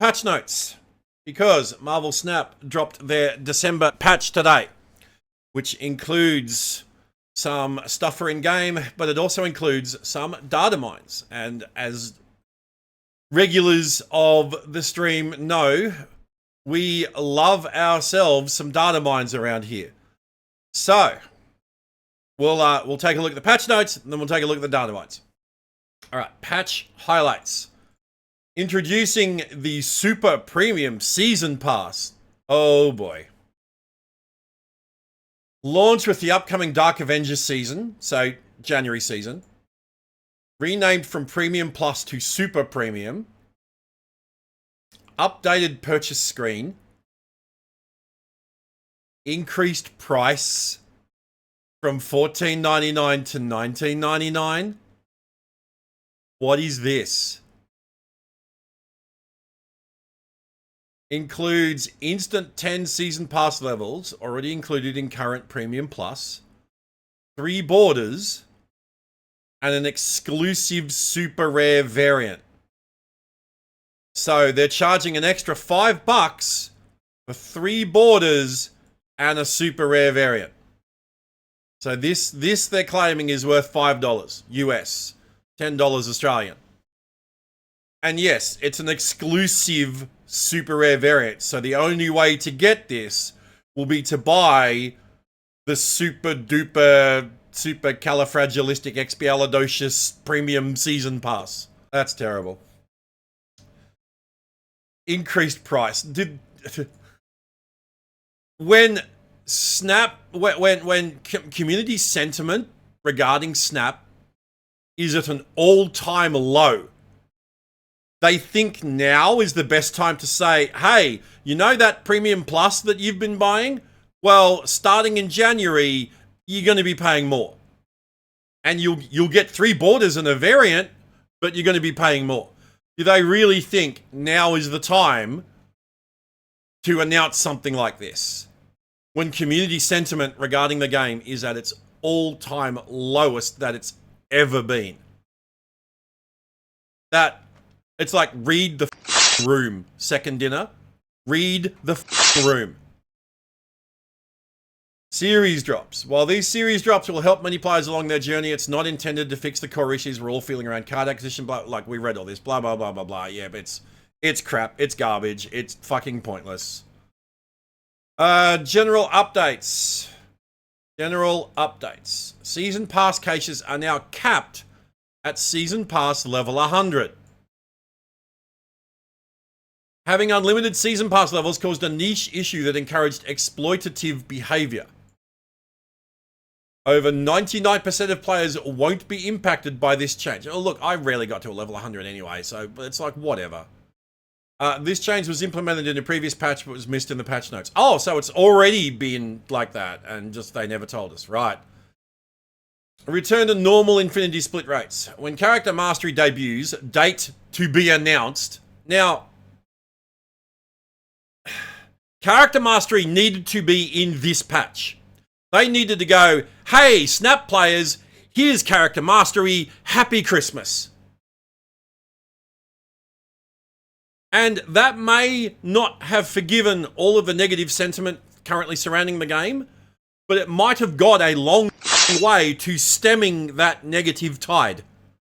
Patch notes. Because Marvel Snap dropped their December patch today, which includes some stuff for in-game, but it also includes some data mines. And as regulars of the stream know, we love ourselves some data mines around here. So we'll take a look at the patch notes, and then we'll take a look at the data mines. All right, patch highlights. Introducing the Super Premium Season Pass. Oh boy. Launch with the upcoming Dark Avengers season, so January season. Renamed from Premium Plus to Super Premium. Updated purchase screen. Increased price from $14.99 to $19.99. What is this? Includes instant 10 season pass levels, already included in current Premium Plus, 3 borders, and an exclusive super rare variant. So they're charging an extra $5 for 3 borders and a super rare variant. So this they're claiming is worth $5 US, $10 Australian. And yes, it's an exclusive super rare variant. So the only way to get this will be to buy the super duper super califragilisticexpialidocious premium season pass. That's terrible. Increased price. When community sentiment regarding Snap is at an all-time low, they think now is the best time to say, hey, you know that Premium Plus that you've been buying? Well, starting in January, you're going to be paying more. And you'll get 3 borders and a variant, but you're going to be paying more. Do they really think now is the time to announce something like this? When community sentiment regarding the game is at its all-time lowest that it's ever been. It's like, read the room, second dinner. Read the room. Series drops. While these series drops will help many players along their journey, it's not intended to fix the core issues we're all feeling around card acquisition. Blah, like, we read all this, blah, blah, blah, blah, blah. Yeah, but it's crap. It's garbage. It's fucking pointless. General updates. General updates. Season Pass cases are now capped at Season Pass level 100. Having unlimited Season Pass levels caused a niche issue that encouraged exploitative behavior. Over 99% of players won't be impacted by this change. Oh, look, I rarely got to a level 100 anyway, so it's like, whatever. This change was implemented in a previous patch, but was missed in the patch notes. Oh, so it's already been like that, and just they never told us. Right. Return to normal Infinity split rates. When Character Mastery debuts, date to be announced. Now, Character Mastery needed to be in this patch. They needed to go, hey, Snap players, here's Character Mastery, happy Christmas. And that may not have forgiven all of the negative sentiment currently surrounding the game, but it might have got a long way to stemming that negative tide.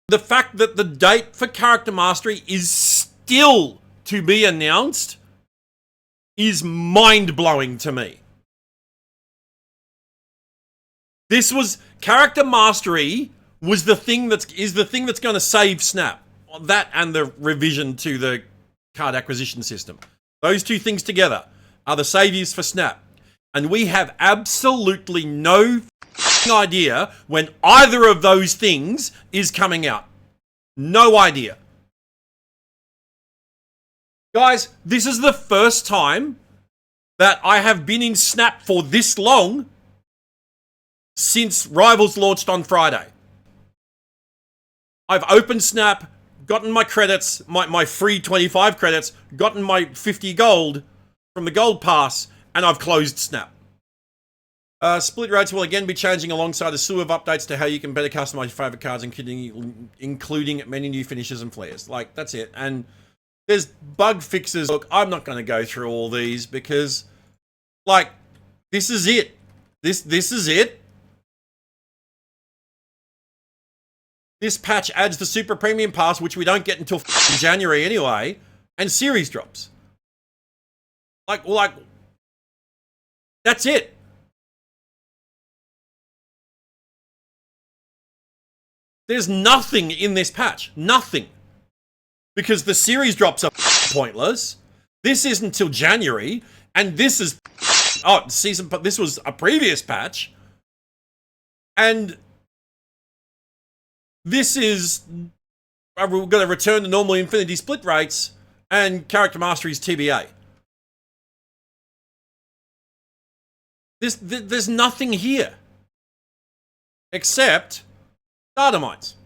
The fact that the date for Character Mastery is still to be announced is mind-blowing to me. This was Character Mastery was the thing that's going to save Snap. That and the revision to the card acquisition system. Those two things together are the saviors for Snap. And we have absolutely no idea when either of those things is coming out. No idea. Guys, this is the first time that I have been in Snap for this long since Rivals launched on Friday. I've opened Snap, gotten my credits, my free 25 credits, gotten my 50 gold from the gold pass, and I've closed Snap. Split rates will again be changing alongside a slew of updates to how you can better customize your favorite cards, including many new finishes and flares. Like, that's it. And There's bug fixes. Look, I'm not going to go through all these because, like, this is it. This is it. This patch adds the Super Premium Pass, which we don't get until January anyway, and series drops. Like, that's it. There's nothing in this patch. Nothing. Because the series drops are pointless. This isn't until January. And this is... Oh, season... But this was a previous patch. And... This is... We're going to return to normal Infinity split rates. And character mastery's TBA. There's nothing here. Except... data mines.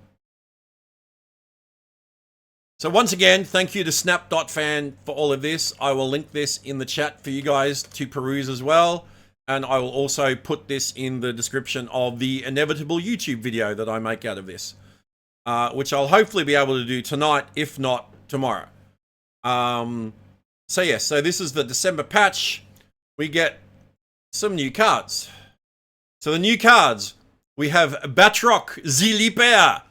So once again, thank you to snap.fan for all of this. I will link this in the chat for you guys to peruse as well. And I will also put this in the description of the inevitable YouTube video that I make out of this. Which I'll hopefully be able to do tonight, if not tomorrow. So yes, so this is the December patch. We get some new cards. So the new cards... We have Batroc Ziliper.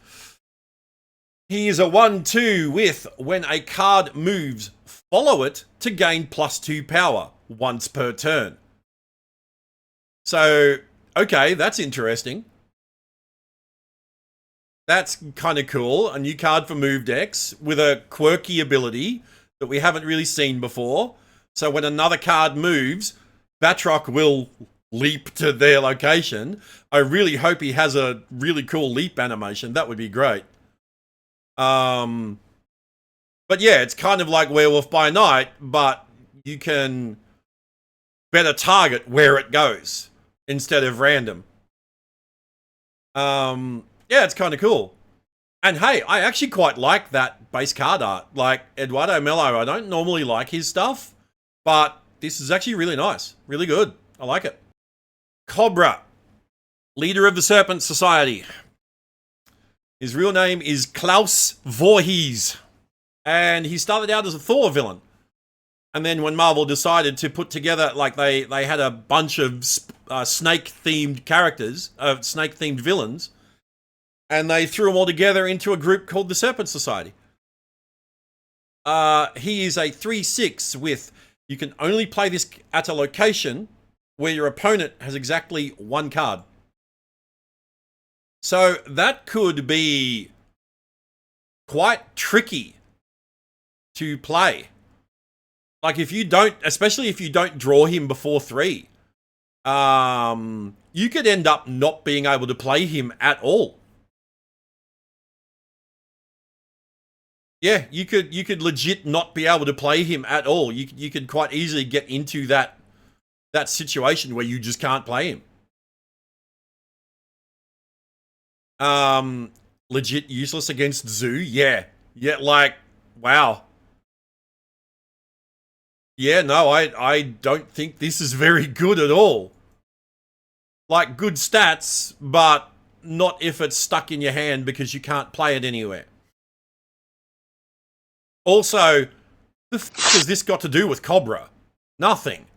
He is a 1/2 with when a card moves, follow it to gain +2 power once per turn. So, okay, that's interesting. That's kind of cool. A new card for move decks with a quirky ability that we haven't really seen before. So when another card moves, Batroc will leap to their location. I really hope he has a really cool leap animation. That would be great. But yeah, it's kind of like Werewolf by Night, but you can better target where it goes instead of random. Yeah, it's kind of cool. And hey, I actually quite like that base card art. Like Eduardo Mello, I don't normally like his stuff, but this is actually really nice. Really good. I like it. Cobra, leader of the Serpent Society. His real name is Klaus Voorhees. And he started out as a Thor villain. And then when Marvel decided to put together, like they had a bunch of snake-themed characters, snake-themed villains, and they threw them all together into a group called the Serpent Society. He is a 3/6 with, you can only play this at a location where your opponent has exactly one card. So that could be quite tricky to play. Like if you don't, especially if you don't draw him before 3, you could end up not being able to play him at all. Yeah, you could legit not be able to play him at all. You could quite easily get into that situation where you just can't play him. Legit useless against Zoo? Yeah. Yeah, like, wow. Yeah, no, I don't think this is very good at all. Like, good stats, but not if it's stuck in your hand because you can't play it anywhere. Also, the f*** has this got to do with Cobra? Nothing.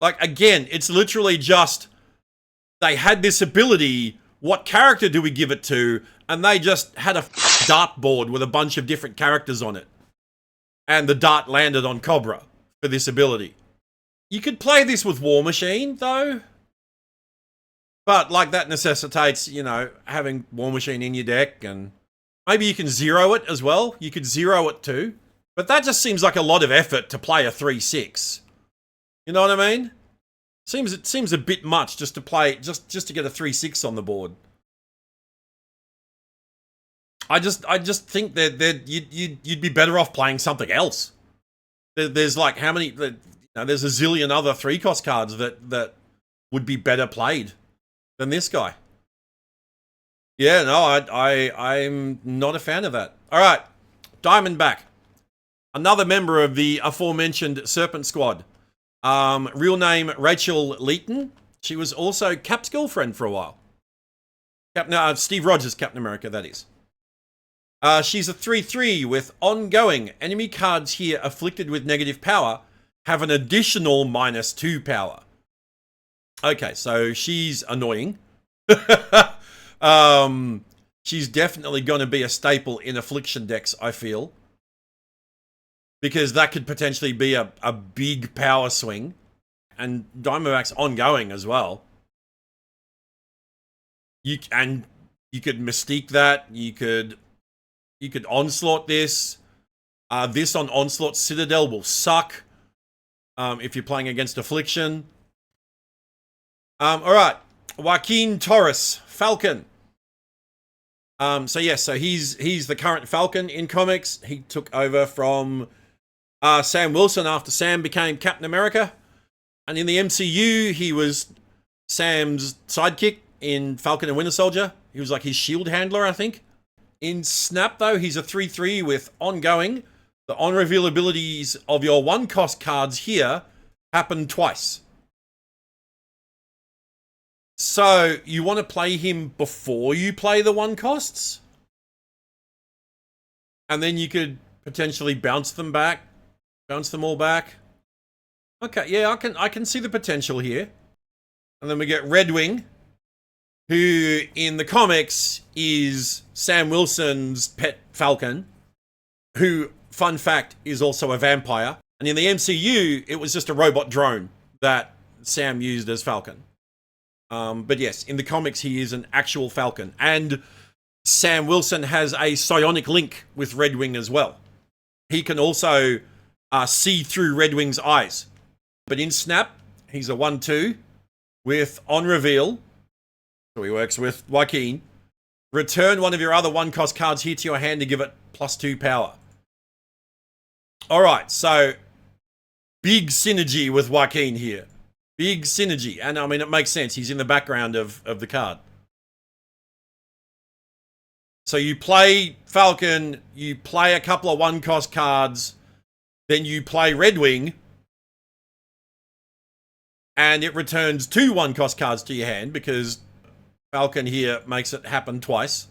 Like, again, it's literally just, they had this ability, what character do we give it to? And they just had a dartboard with a bunch of different characters on it. And the dart landed on Cobra for this ability. You could play this with War Machine, though. But, like, that necessitates, you know, having War Machine in your deck, and maybe you can zero it as well. You could zero it too. But that just seems like a lot of effort to play a 3/6. You know what I mean? It seems a bit much just to play, just to get a 3/6 on the board. I just think that you'd be better off playing something else. There's like how many? You know, there's a zillion other 3-cost cards that would be better played than this guy. Yeah, no, I'm not a fan of that. All right, Diamondback, another member of the aforementioned Serpent Squad. Real name Rachel Leeton. She was also Cap's girlfriend for a while. Steve Rogers, Captain America, that is. She's a 3/3 with ongoing. Enemy cards here afflicted with negative power have an additional -2 power. Okay, so she's annoying. She's definitely going to be a staple in affliction decks, I feel. Because that could potentially be a big power swing. And Diamondback's ongoing as well. You could Mystique that. You could Onslaught this. This on Onslaught Citadel will suck. If you're playing against Affliction. Alright. Joaquin Torres, Falcon. So he's the current Falcon in comics. He took over from Sam Wilson after Sam became Captain America. And in the MCU, he was Sam's sidekick in Falcon and Winter Soldier. He was like his shield handler, I think. In Snap, though, he's a 3/3 with ongoing. The on-reveal abilities of your one-cost cards here happen twice. So, you want to play him before you play the one-costs? And then you could potentially bounce them all back. Okay, yeah, I can see the potential here. And then we get Red Wing, who in the comics is Sam Wilson's pet Falcon, who, fun fact, is also a vampire. And in the MCU, it was just a robot drone that Sam used as Falcon. But yes, in the comics, he is an actual Falcon. And Sam Wilson has a psionic link with Red Wing as well. He can also see through Red Wing's eyes. But in Snap, he's a 1/2 with on reveal. So he works with Joaquin. Return one of your other one-cost cards here to your hand to give it +2 power. Alright, so big synergy with Joaquin here. Big synergy. And I mean, it makes sense. He's in the background of the card. So you play Falcon, you play a couple of one-cost cards, then you play Red Wing, and it returns 2 one-cost cards to your hand because Falcon here makes it happen twice.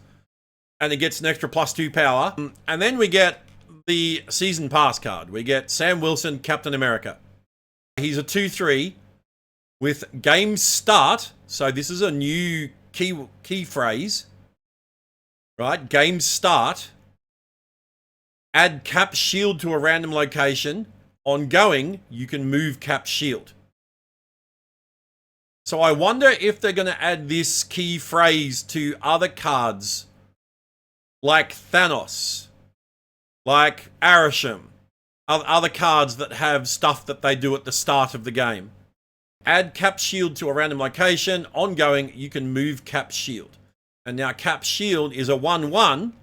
And it gets an extra +2 power. And then we get the Season Pass card. We get Sam Wilson, Captain America. He's a 2/3 with Game Start. So this is a new key phrase. Right? Game Start. Add Cap Shield to a random location. Ongoing, you can move Cap Shield. So I wonder if they're going to add this key phrase to other cards like Thanos, like Arasham, other cards that have stuff that they do at the start of the game. Add Cap Shield to a random location. Ongoing, you can move Cap Shield. And now Cap Shield is a 1/1.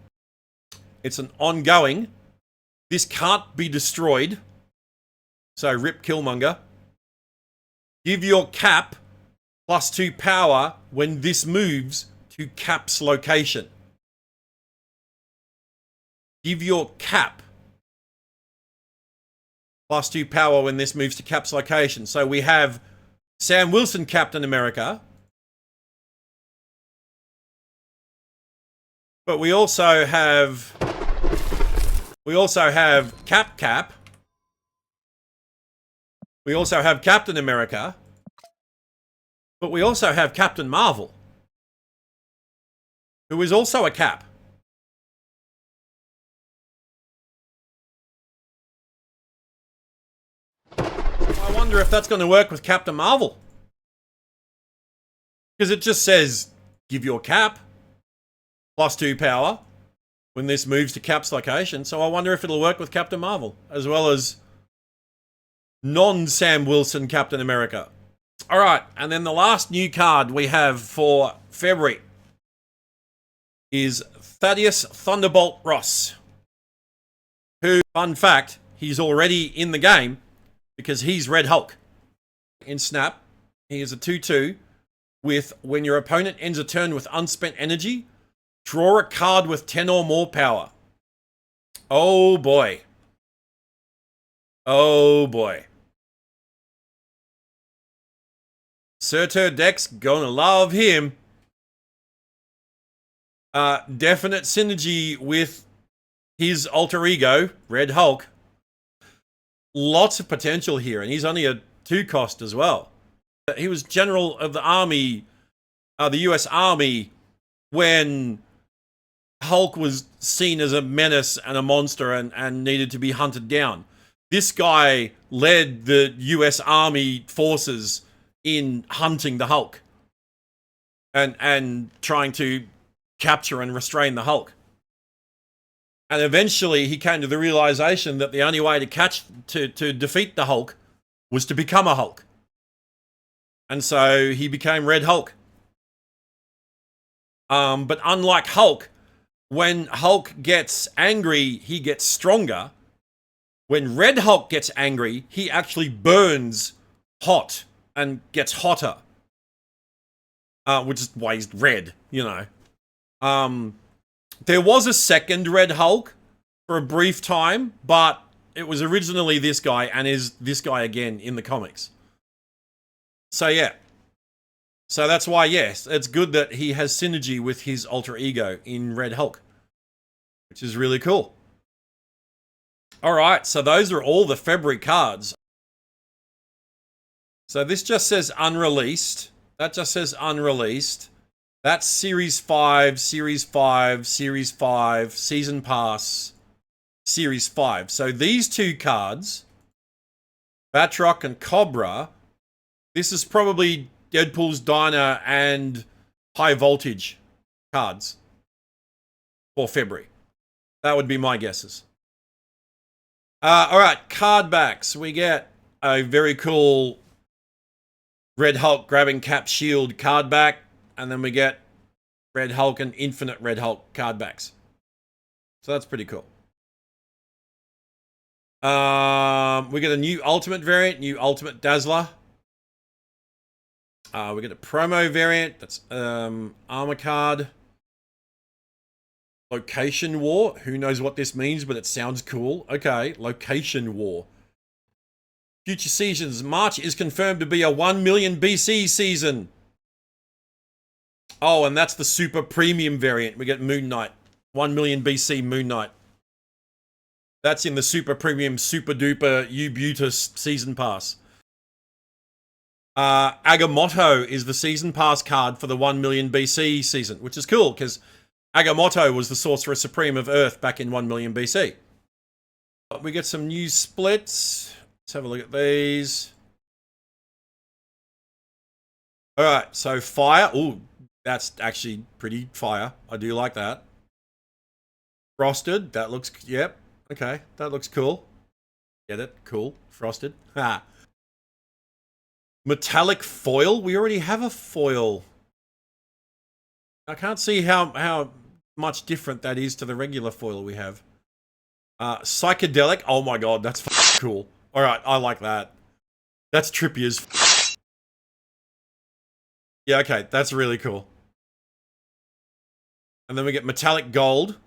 It's an ongoing. This can't be destroyed. So rip Killmonger. Give your Cap +2 power when this moves to Cap's location. Give your Cap +2 power when this moves to Cap's location. So we have Sam Wilson, Captain America. But we also have Cap. We also have Captain America. But we also have Captain Marvel, who is also a Cap. I wonder if that's going to work with Captain Marvel. Because it just says, give your Cap +2 power when this moves to Cap's location. So I wonder if it'll work with Captain Marvel, as well as non-Sam Wilson Captain America. Alright, and then the last new card we have for February is Thaddeus Thunderbolt Ross. Who, fun fact, he's already in the game because he's Red Hulk. In Snap, he is a 2/2 with when your opponent ends a turn with unspent energy, draw a card with 10 or more power. Oh boy. Oh boy. Surtur Deck's gonna love him. Definite synergy with his alter ego, Red Hulk, lots of potential here, and he's only a 2 cost as well. He was general of the army, the US Army, when Hulk was seen as a menace and a monster and needed to be hunted down. This guy led the US Army forces in hunting the Hulk and trying to capture and restrain the Hulk. And eventually he came to the realization that the only way to defeat the Hulk was to become a Hulk. And so he became Red Hulk. But unlike Hulk, when Hulk gets angry, he gets stronger. When Red Hulk gets angry, he actually burns hot and gets hotter. Which is why he's red, you know. There was a second Red Hulk for a brief time, but it was originally this guy and is this guy again in the comics. So yeah. So that's why, yes, it's good that he has synergy with his alter ego in Red Hulk, which is really cool. All right, so those are all the February cards. So this just says unreleased. That just says unreleased. That's Series 5, Series 5, Series 5, Season Pass, Series 5. So these 2 cards, Batroc and Cobra, this is probably Deadpool's Diner and High Voltage cards for February. That would be my guesses. All right, card backs. We get a very cool Red Hulk grabbing Cap shield card back, and then we get Red Hulk and Infinite Red Hulk card backs. So that's pretty cool. We get a new Ultimate variant, new Ultimate Dazzler. We get a promo variant. That's armor card. Location War. Who knows what this means, but it sounds cool. Okay, Location War. Future seasons. March is confirmed to be a 1 million BC season. Oh, and that's the super premium variant. We get Moon Knight. 1 million BC Moon Knight. That's in the super premium, super duper Ubutus season pass. Agamotto is the season pass card for the 1 million BC season, which is cool because Agamotto was the Sorcerer Supreme of Earth back in 1 million BC. We get some new splits. Let's have a look at these. All right, so fire. Ooh, that's actually pretty fire. I do like that. Frosted. That looks, yep. Okay, that looks cool. Get it? Cool. Frosted. Ha. Metallic foil. We already have a foil. I can't see how much different that is to the regular foil we have. Psychedelic. Oh my god, that's cool. All right, I like that. That's trippy as yeah, okay, that's really cool. And then we get metallic gold.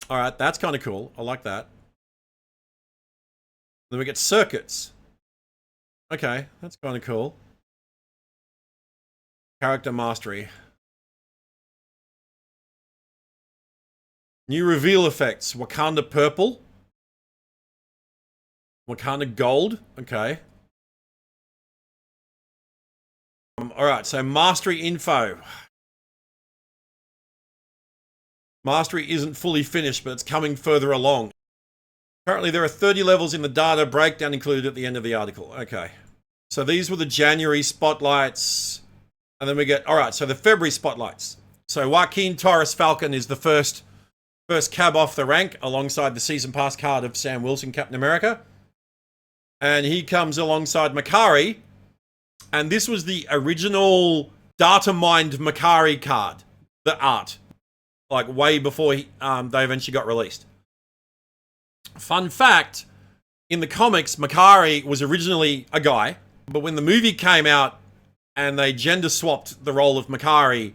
All right, that's kind of cool. I like that. Then we get circuits. Okay, that's kind of cool. Character mastery. New reveal effects. Wakanda purple. Wakanda gold. Okay. Alright, so mastery info. Mastery isn't fully finished, but it's coming further along. Currently, there are 30 levels in the data breakdown included at the end of the article. Okay. So these were the January spotlights. And then we get, alright, so the February spotlights. So Joaquin Torres Falcon is the first cab off the rank alongside the season pass card of Sam Wilson, Captain America. And he comes alongside Makari. And this was the original datamined Makari card. The art. Like way before they eventually got released. Fun fact, in the comics, Makari was originally a guy. But when the movie came out and they gender swapped the role of Makari,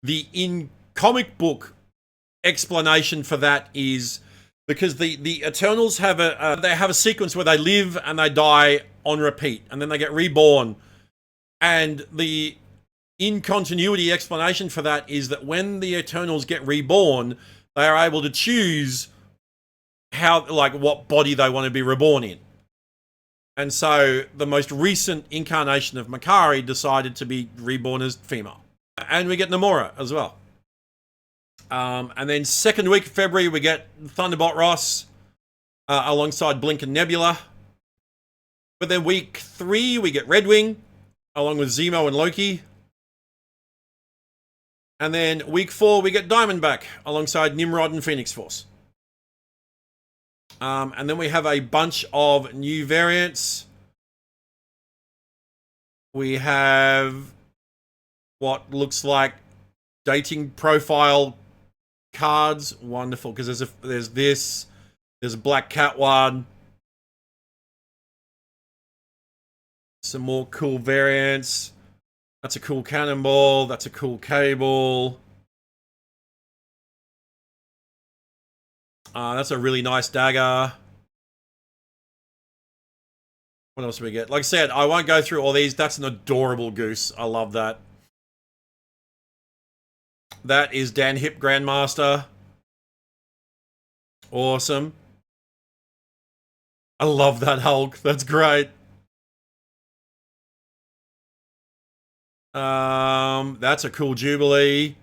the in-comic book explanation for that is because the Eternals have a sequence where they live and they die on repeat, and then they get reborn. And the in-continuity explanation for that is that when the Eternals get reborn, they are able to choose how, like, what body they want to be reborn in. And so the most recent incarnation of Makari decided to be reborn as female. And we get Namora as well. And then second week of February, we get Thunderbot Ross alongside Blink and Nebula. But then week 3, we get Redwing along with Zemo and Loki. And then week 4, we get Diamondback alongside Nimrod and Phoenix Force. And then we have a bunch of new variants. We have what looks like dating profile cards. Wonderful, because there's a Black Cat one. Some more cool variants. That's a cool Cannonball. That's a cool Cable. That's a really nice dagger. What else do we get? Like I said, I won't go through all these. That's an adorable goose. I love that. That is Dan Hip Grandmaster. Awesome. I love that Hulk. That's great. That's a cool Jubilee.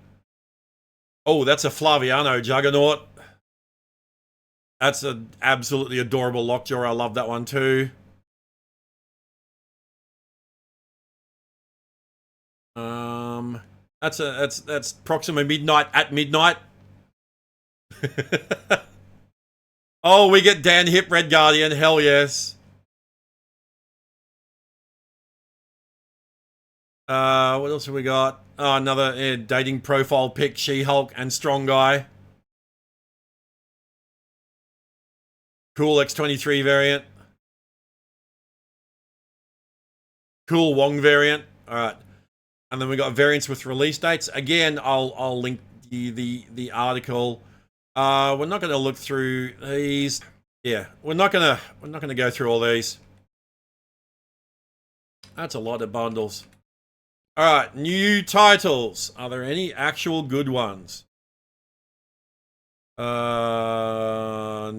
Oh, that's a Flaviano Juggernaut. That's an absolutely adorable Lockjaw. I love that one too. That's Proxima Midnight at midnight. Oh, we get Dan Hip Red Guardian. Hell yes. What else have we got? Oh, another dating profile pic, She-Hulk and Strong Guy. Cool X-23 variant. Cool Wong variant. All right. And then we got variants with release dates. Again, I'll link the article. We're not going to look through these. Yeah, we're not going to go through all these. That's a lot of bundles. All right, new titles. Are there any actual good ones? No.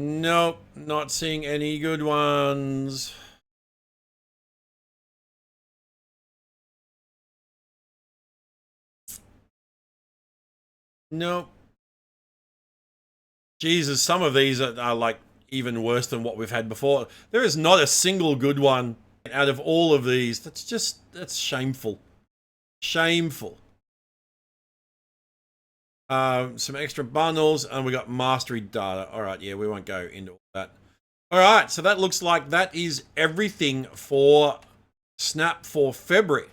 Nope, not seeing any good ones. Nope. Jesus, some of these are like even worse than what we've had before. There is not a single good one out of all of these. That's shameful. Shameful. Some extra bundles, and we got mastery data. All right, yeah, we won't go into all that. All right, so that looks like that is everything for Snap for February.